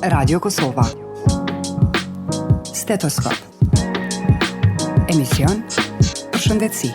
Radio Kosova. Stetoskop. Emision për shëndetësi.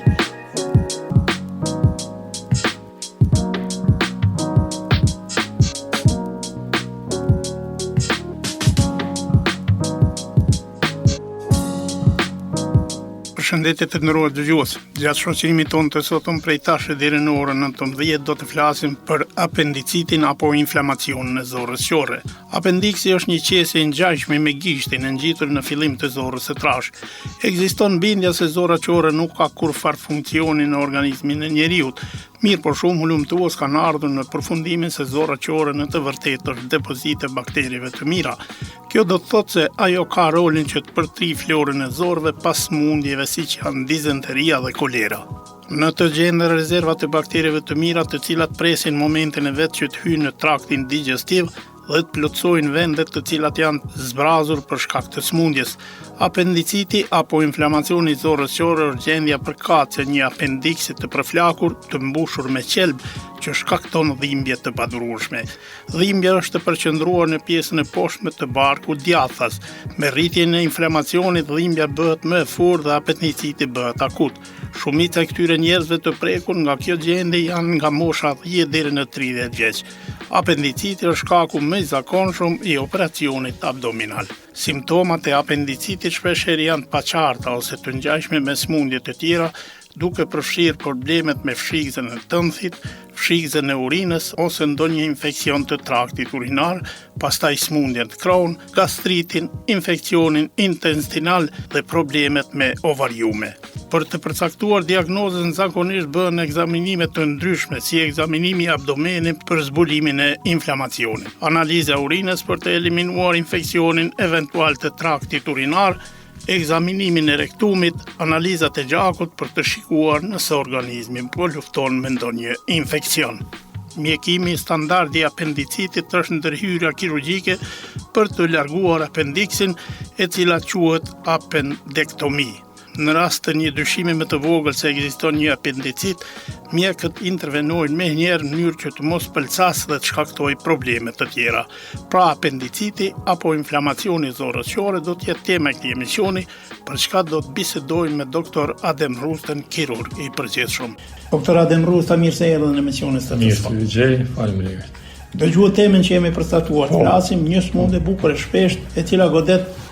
Përshëndetje të nderuar dëgjues. Gjatë shoqërimit tonë të sotëm prej tash deri në orën 19 do të flasim për apendicitin apo inflamacionin e zorrës qore. Apendiksi është një qesje e ngjashme me gishtin e ngjitur në fillim të zorrës së trashë. Ekziston bindja se zorra qore nuk ka kurrfar funksioni në organizmin e njeriut. Mirë, por shumë hulumtues kanë ardhur në përfundimin se zorra qore në të vërtetë është depozit e bakterieve të mira. Kjo do të thotë se ajo ka rolin që të përtri florën e zorrëve pas smundjeve siç janë dizenteria dhe kolera. Në të gjendë rezervat e bakterieve të mira të cilat presin momentin e vet që të hyjnë në traktin digestiv dhe të plotësojnë vendet të cilat janë zbrazur për shkak të smundjes. Apendiciti apo inflamacioni i zorrës qore është gjendja përkatëse një apendiksi të përflakur të mbushur me qelb që shkakton dhimbje të padurueshme. Dhimbja është të përqendruar në pjesën e poshtme të barkut djathtas. Me rritjen e inflamacionit dhimbja bëhet më e fortë dhe apendiciti bëhet akut. Shumica e këtyre njerëzve të prekur nga kjo gjendje janë nga mosha 10 deri në 30 vjeç. Apendiciti është shkaku më i zakonshëm i operacionit abdominal. Simptomat e apendicitit shpeshherë janë të paqarta ose të ngjashme me smundje të tjera, duke përfshirë problemet me fshikëzën e tëndhit, fshikëzën e urinës ose ndonjë infekcion të traktit urinar, pastaj smundjen të Crohn, gastritin, infekcionin intestinal dhe problemet me ovariume. Për të përcaktuar diagnozën zakonisht bëhen ekzaminime të ndryshme, si ekzaminimi i abdomenit për zbulimin e inflamacionit, analiza e urinës për të eliminuar infekcionin eventual të traktit urinar, ekzaminimin e rektumit, analizat e gjakut për të shikuar nëse organizmi po lufton me ndonjë infekcion. Mjekimi standard i apendicitit është ndërhyrja kirurgjike për të larguar apendiksin, e cila quhet apendektomi. Në rast të një dyshimi më të vogël se ekziston një apendicit, mjekët intervenojnë me njëherë në mënyrë që të mos pëlcasë dhe të shkaktojë probleme të tjera. Pra apendiciti apo inflamacioni i zorrës qore do të jetë tema e këtij emisioni, për çka do të bisedojmë me doktor Adem Rustën, kirurg i përgjithshëm. Doktor Adem Rusta, mirë se erdhën në emisionin tonë. Mirë, gjej, faleminderit. Dëgjuat temën që jemi përstatuar, flasim një smundje bukur e shpeshtë, e cila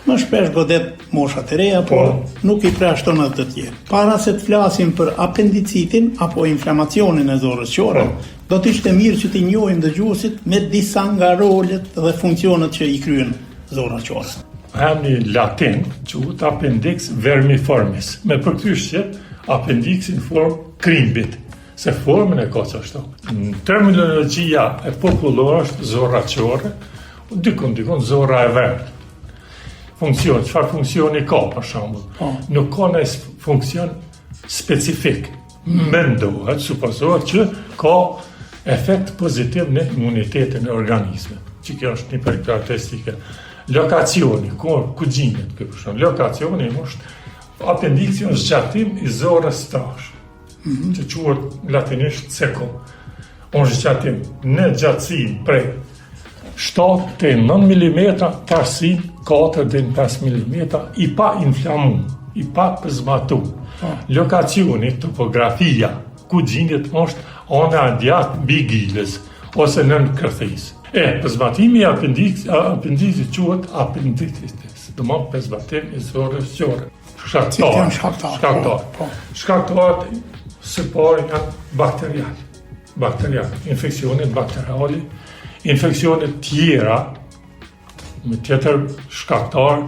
më shpesh godet moshat e reja, por nuk i preashton atë të tjerë. Para se të flasim për apendicitin apo inflamacionin e zorrës qore, do të ishte mirë që t'i njohim dëgjuesit me disa nga rolet dhe funksionet që i kryen zorra qore. Emri latin quhet appendix vermiformis, me përkthyer appendixin formë krimbit, se formën e ka ashtu. Në terminologjia e popullore është zorra qore, dikun zorra e verdhë. Çfarë funksioni ka për shembull? Nuk ka një funksion specifik. Mendohet, supozohet që ka efekt pozitiv në imunitetin e organizmit. Që kjo është një karakteristike. Lokacioni, ku gjinet kjo për shembull? Lokacioni është apendiksi është zgjatim i zorrës trashë. Që quhet latinisht ceco. Është zgjatim në gjatësinë prej 7 të 9 mm, tarsi 4 dhe 5 mm, i pa inflamu, i pa pëzmatu. Lokacioni, topografia, ku gjindet është ana djathtë mbi gilës, ose nën kërthis. Pëzmatimi i apendiksit quhet apendicitis, do më pëzmatim i zorrës qore. Shkaktarët së pari janë bakterial, infeksionet bakteriali, infeksionet tjera, me tjetër shkaktar,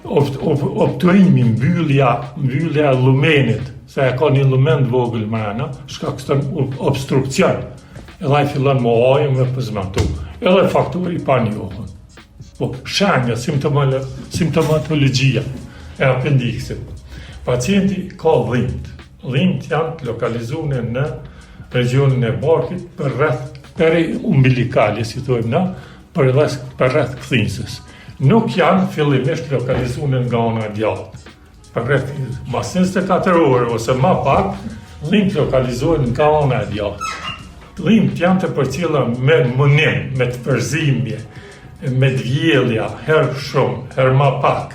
obturimi, mbyllja lumenit, se e ka një lumen vogël mrena, shkakton obstrukcion, edhe ai fillon me ojë me pëzmatu, edhe faktori pa njohur. Shenja, simptomatologjia e apendiksit. Pacienti ka dhimbje. Dhimbjet janë të lokalizuar në regionin e barkit për rreth periumbilikale, si thojmë na, për rreth kthinsës. Nuk janë fillimisht lokalizuar nga ana e djathtë. Për rreth mas 24 orë ose më pak, dhimbjet lokalizohen nga ana e djathtë. Dhimbjet janë të përcjella me munim, me të përzimje, me djelja, herë shumë, herë ma pak,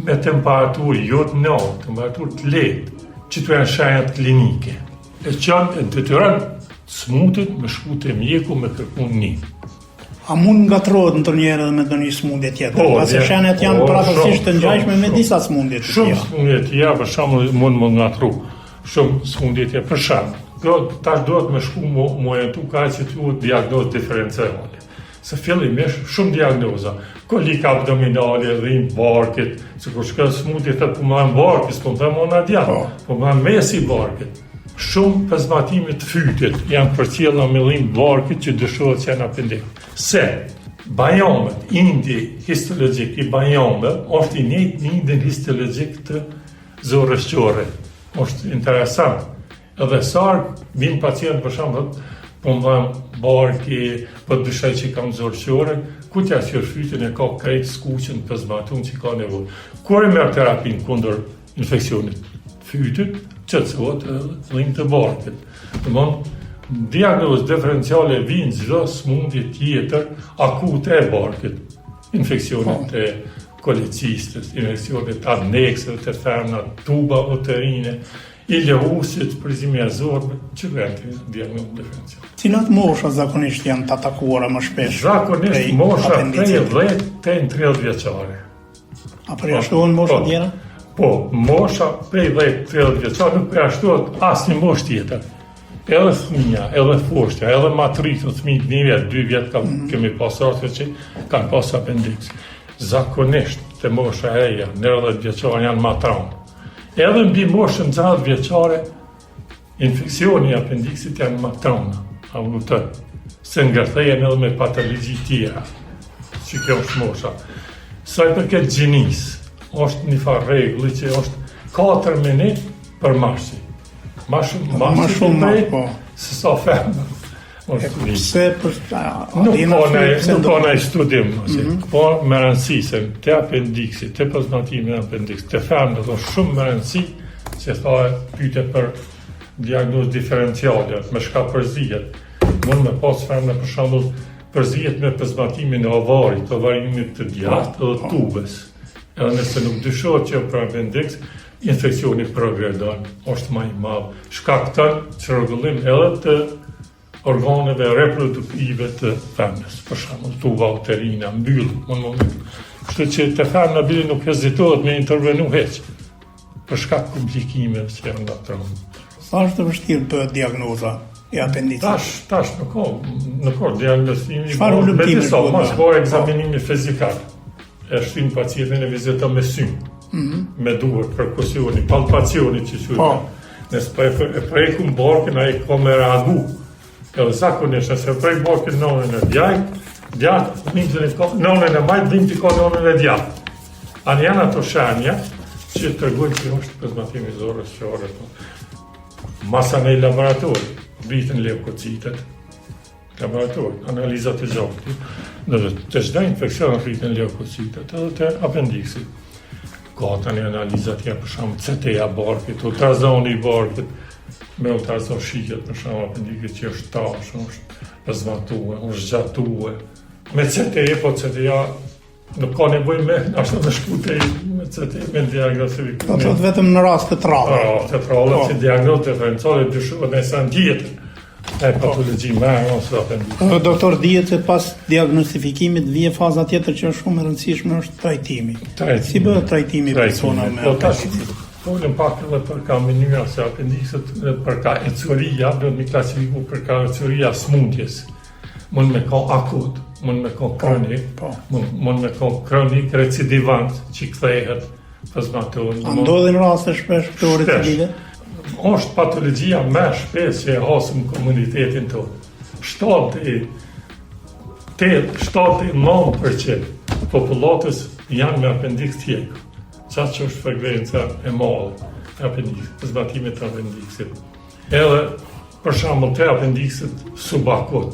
me temperaturë jo të naltë, temperaturë të lehtë, që të janë shenjat klinike. E qënë e detyron smutit me shku të mjeku me kërku një. A mund ngatrohet ndonjëherë edhe me ndonjë smundje tjetër? Pasi shenjat janë praktikisht të ngjashme me disa smundje të tjera. Shumë smundje të tjera, për shembull, mund më ngatru. Shumë smundje të tjera, për shembull, tash duhet me shku mu orientu ka që thuhet diagnozë diferenciale. Se fillimisht shumë diagnoza, kolika abdominale, dhimbje barkit, sikur shkon smundje thotë po më barkit, po më ona djathtë, po më mesi barkit. Shumë pezmatimit të fytit janë përcjellë në millim barkit që dëshohet që janë apendik. Se bajomet, indi histologjik i bajome është i njëjtë një indin histologjik të zorrës qore. Është interesant. Edhe sarë, vinë pacient për shembull, po më barki, po dyshoj që kam zorrë qore, ku t'ja që fytin e ka krejt skuqen pezmatum që ka nevojë. Kur e merr terapin kundër infeksionit fytit, qëtësot dhimbje të barkit. Diagnozë diferenciale vinë çdo smundje tjetër akute e barkit. Infeksionet e kolicistës, infeksionet adnekseve të femna, tuba uterine, ilehusit, prizimi e zorëve, që vend diagnozë diferenciale. Cilat mosha zakonisht janë të atakuara më shpesh? Zakonisht mosha prej 10 te 30 vjeçare. A përjashtohen mosha tjera? Po, mosha prej 10-30 vjeçare nuk përjashtohet asnjë moshë tjetër. Edhe fëmija, edhe foshtra, edhe maturitë, fëmijët 1 vjet, 2 vjet kemi pas raste që kanë pas apendiks. Zakonisht te mosha e reja, 90 vjeçare janë ma traumë. Edhe mbi moshën 60 vjeçare, infeksioni i apendiksit janë ma trauma. A kupton? Se ngërthehen edhe me patologji tjera. Që kjo është mosha. Sa i përket gjinisë, është një farë rregulli që është 4 minutë për marsi. Ma shumë po. Se sa femna. Pse për nuk ka ndaj studim, po me rëndësi se te apendiksi, te pezmatimi e apendiksi, te femna është shumë me rëndësi që thaje pyetje për diagnozë diferenciale, me shka përzihet. Mund me pas femna për shembull përzihet me pezmatimin e ovarit, ovarimit të djathtë dhe tubes. Edhe nëse nuk dyshohet që për apendiks, infeksioni progredon, është më i madh. Shkakton çrregullim edhe të organeve reproduktive të femrës, për shembull tuba uterina, mbyll, kështu që te femra bile nuk hezitohet me intervenu hiç, për shkak komplikimeve që janë nga trauma. Sa është e vështirë bëhet diagnoza e apendicit? Tash nuk ka diagnostimi. Çfarë ulëmtimi është? Mos bëhet ekzaminimi fizikal. E shtin pacientin e viziton me sy, me duar, perkusioni, palpacioni që quhet. Nëse e prekum barkën, ai ka me reagu. Edhe zakonisht, nëse e prek barkën nonën e djathtë, nonën e majtë, dhimbje ka nonën e djathtë. Anë janë ato shenja që tregojnë që është pezmatimi zorrës qore. Masa në laboratori, rritën leukocitet, laboratori, analizat e gjokti, dhe të çdo infekcion rritën leukocitet, edhe të apendiksit. Ka tani analizat për shembull CT-ja barkit, ultrazoni i barkit, me ultrazon shihet për shembull apendiksit që është tash, është pezmatuar, është zgjatuar. Me CT-ja, po CT-ja nuk ka nevojë me ashtu të shkutej me CT me diagnostik. Po thot vetëm në rast të rrallë. Të rrallë që diagnozë diferenciale dyshohet nëse janë dietën. E patologji më ose apendiksit. Doktor dihet se pas diagnostifikimit vije faza tjetër që është shumë e rëndësishme, është trajtimi. Si bëhet trajtimi persona me apendiksit? Folëm pak edhe për ka mënyra se apendiksit për ka ecuria, do të klasifiku për ka ecuria smundjes. Mund me ka akut, mund me ka kronik, mund me ka kronik recidivant që kthehet pezmatohen. Ndodhin raste shpesh këto recidive? Është patologjia më e shpejtë që e hasëm komunitetin tonë. 79% popullatës janë me apendiks tjekë. Qatë që është frekvenca e madhe e apendiksit, pezmatimit të apendiksit. Edhe, për shembull, te apendiksit subakut,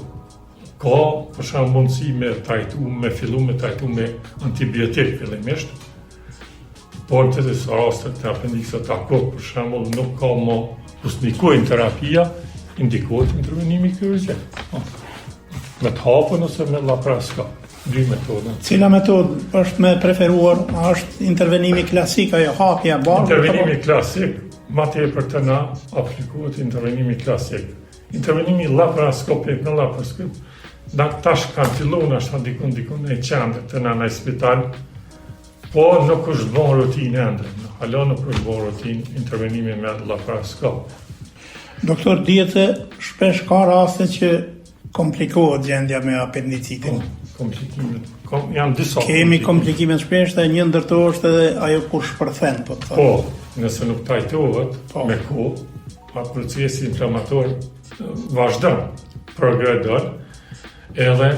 ka, për shembull, mundësi me fillu me trajtu me antibiotik fillimisht, por të të rastet të apendiksit akut, për shembull, nuk ka më pusnikojnë terapia, indikohet intervenimi kirurgjik. me të hapën ose me laparoskop. Dy metodën. Cila metodë është me preferuar? A është intervenimi klasik ajo hapja barku? Intervenimi klasik, ma tepër të na aplikohet intervenimi klasik. Intervenimi laparoskopik në laparoskop, na tash kanë filluar ashtu dikun në qendër të na në spital, po nuk është bën rutinë ende. Alo nuk është bën rutinë intervenimi me laparoskop. Doktor, dihet shpesh ka raste që komplikohet gjendja me apendicitin. Komplikimet, janë disa. Kemi komplikimet shpesh dhe një ndër to është edhe ajo kur shpërthen, po të thonë. Po, nëse nuk trajtohet me kohë, atë procesi inflamator vazhdon, progredon, edhe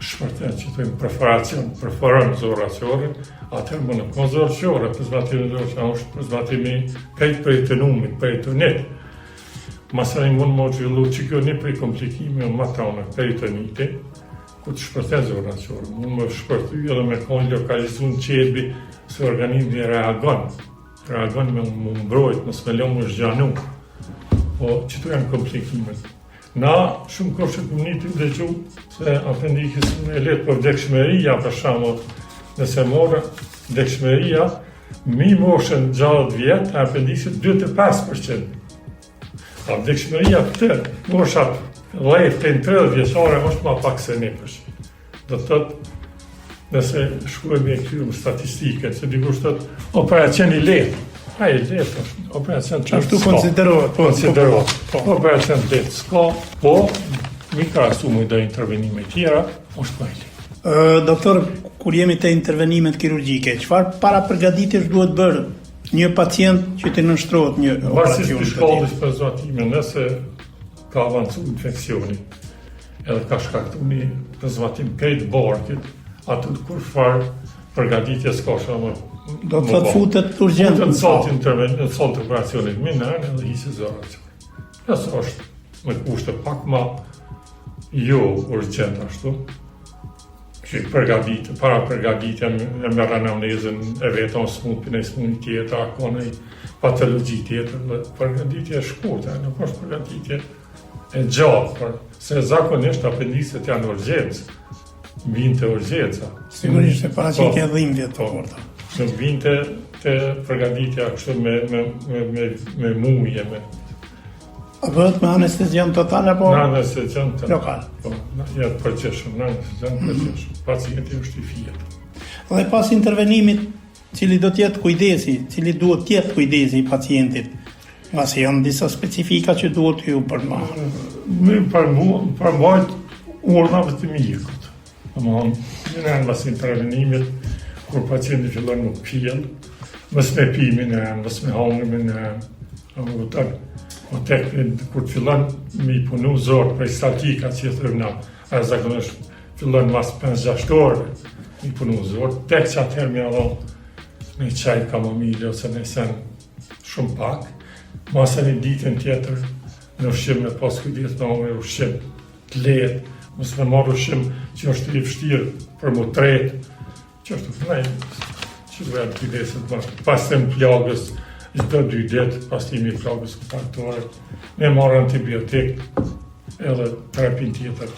shpërthen që thëjmë preferon zora qore, atër më në konë zora qore, përzbatimi zora qore është përzbatimi kajtë për i të numit, për i të net. Masani mund më gjillu që kjo një prej komplikime më taunë për i të niti, ku të shpërthen zora qore. Mund më shpërthy edhe me konë lokalizu në qelbi se organizmi reagon me më mbrojt, më smelon më zgjanu. Po, qëtu janë komplikimet. Na, shumë kohë që komuniti dhe që se apendikis e letë për vdekshmeria, për shamo, nëse morë vdekshmeria, mi moshën 60 vjetë, apendikisit 25%. A vdekshmeria këtë, moshat lejtë të në 30 vjeçare, është ma pak se një përshë. Do të tëtë, nëse shkuemi e këtyrëm statistike, se dikush tëtë, operacion i letë. A i letë është, operacion të ashtu konsiderohet. Konsiderohet. Operacion të letë s'ka, po, mi ka asumu dhe intervenime tjera, është ma i letë. Doktor, kur jemi të intervenimet kirurgjike, çfarë para përgatitjes duhet bërë një pacient që të nështrohet një operacion? Varësisht të shkallës për zvatime, nëse ka avancu infekcioni, edhe ka shkaktu një përzvatim krejt barkit, atë kur farë përgatitje s'ka shumë. Do të thotë futet urgjent në sot të operacionit minër edhe hisë zora qore. Nësë është me kushte pak ma jo urgjent ashtu, që para përgatitja me anamnezën e vetën smut, për në smut tjetër, ako në patologi tjetër, përgatitje e shkurta, nuk është përgatitje e gjatë, se zakonisht apendicet janë urgjencë, vinë të urgjenca. Sigurisht e paraqitja dhimbje të forta. Nuk vinë të përgatitja kështu me mumje. A bëhet me anestezion total apo? Në anestezion lokal. Po, jetë përqeshëm, në anestezion përqeshëm. Pacienti është i fjetë. Dhe pas intervenimit, cili do tjetë kujdesi, cili duhet tjetë kujdesi i pacientit, nga se janë disa specifika që duhet ju përmarë. Përmbajt urnave të mjekut. Në janë pas intervenimit, kur pacienti fillon nuk pjell, mës me pimin e janë, mës me hangrimin e janë, o tek kur të fillon me i punu zorë prej statika që jetë rëvna, a zakonisht fillon mas 5-6 orë me i punu zorë, tek që atëherë me adhon në qaj kamomile ose në sen shumë pak, masa një ditën tjetër në ushqim me pas kujdes me ushqim të letë, mos me marrë ushqim që është i vështirë për mu tretë, që është të nëjë, që duhet kujdeset bashkë, pas të më plagës, çdo 2 ditë pas timi i plagës kufaktore, me marrë antibiotik edhe terapin tjetër.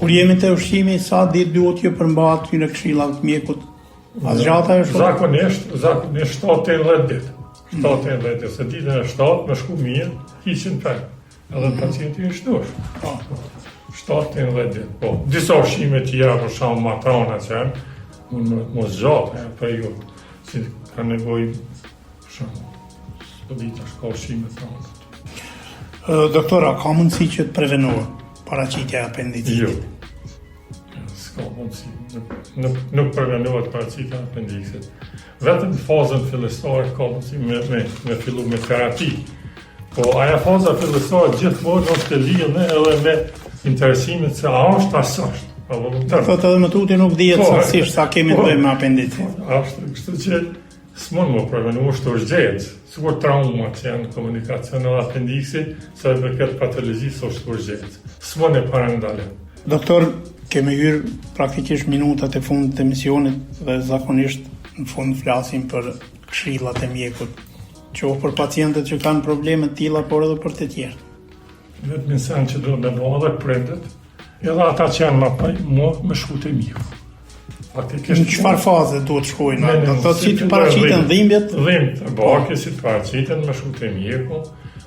Kur jemi të ushqimi, sa ditë duhet ju përmbahet këtyre këshillat të mjekut? As gjata është? Zakonisht 7-8 ditë. 7-8 ditë, se ditën e 7 me shku mirë, hiqin për, edhe pacienti është dush. 7-8 ditë, po. Disa ushqime tjera, për shumë matrona që janë, mos gjatë, për ju, si ka nevojë shumë. Po ditë është ka ushqime të anët. Doktora, ka mundësi që të prevenohet paraqitja e apendicitit? Jo, s'ka mundësi. Nuk prevenohet paraqitja e apendicitit. Vetëm në fazën fillestare ka mundësi me fillu me terapi. Po aja faza fillestare gjithmonë është e lidhur edhe me interesimet se a është as është. Thotë edhe më tuti nuk dihet saksisht sa kemi të bëjmë me apendicit. Ashtu, kështu që s'mon më prevenu është urgjencë. Sigur trauma që janë komunikacion edhe apendicit, sa e përket patologjisë është urgjencë. S'mon e parandale. Doktor, kemi hyrë praktikisht minutat e fundit të emisionit dhe zakonisht në fund flasim për këshillat e mjekut. Qoftë për pacientët që kanë probleme të tilla, por edhe për të tjerë. Vetëm insan që do me bëjë edhe prindet, Edhe ata që janë më shku të mirë. Në çfarë faze duhet shkojnë? Ato që të paraqiten dhimbjet? Dhimbjet e barkës, si të paraqiten me shku të mirë.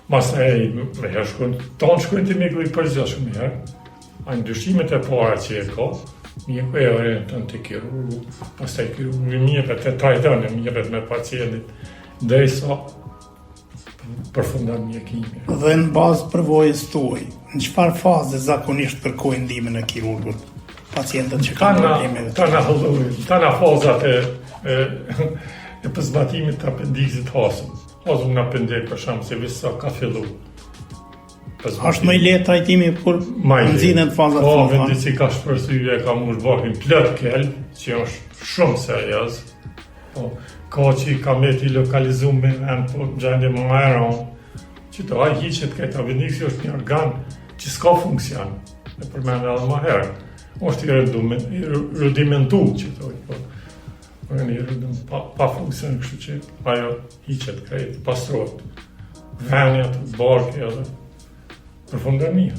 Mastaj me herë shkojnë të mjeku i përgjithshëm shumë herë. A ndryshimet e para që e ka, mjeku e orienton te kirurgu, pastaj kirurgu mjepet e trajton, mjepet me pacientit derisa përfundon mjekimi. Dhe në bazë përvojës tuaj, në çfarë faze zakonisht kërkojnë ndihmën e kirurgut pacientët që kanë probleme? Tana fazat e pëzbatimit të apendiksit hasëm. Hasëm në apendik për shembull se visa ka fillu. Është më i lehtë trajtimi kur nxihen fazat fundore. Po, vendici ka shpërthyer, ka mush bakin plot kelb, që është shumë serioz. Po, ka që ka meti lokalizuar me vend po gjendje më aeron, që të ai hiqet këtë apendiksi është një organ që s'ka funksion. E përmend edhe më herë. Është i rudimentu, që thoi, po. Pa funksion, kështu që ajo hiqet krejt, pastrohet. Venja të barke edhe përfundon mirë.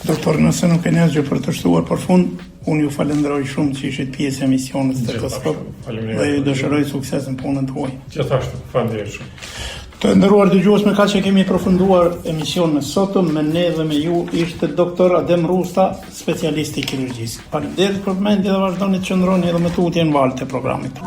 Doktor, nëse nuk e asgjë për të shtuar përfund, unë ju falenderoj shumë që ishit pjesë e misionit Stetoskop dhe ju dëshiroj sukses në punën tuaj. Gjithashtu, faleminderit shumë. Të nderuar dëgjues, me kaq që kemi përfunduar emisionin e sotëm, me ne dhe me ju ishte doktor Adem Rusta, specialist i kirurgjisë. Faleminderit për vëmendje dhe vazhdoni të qëndroni edhe me tutje në valët e programit.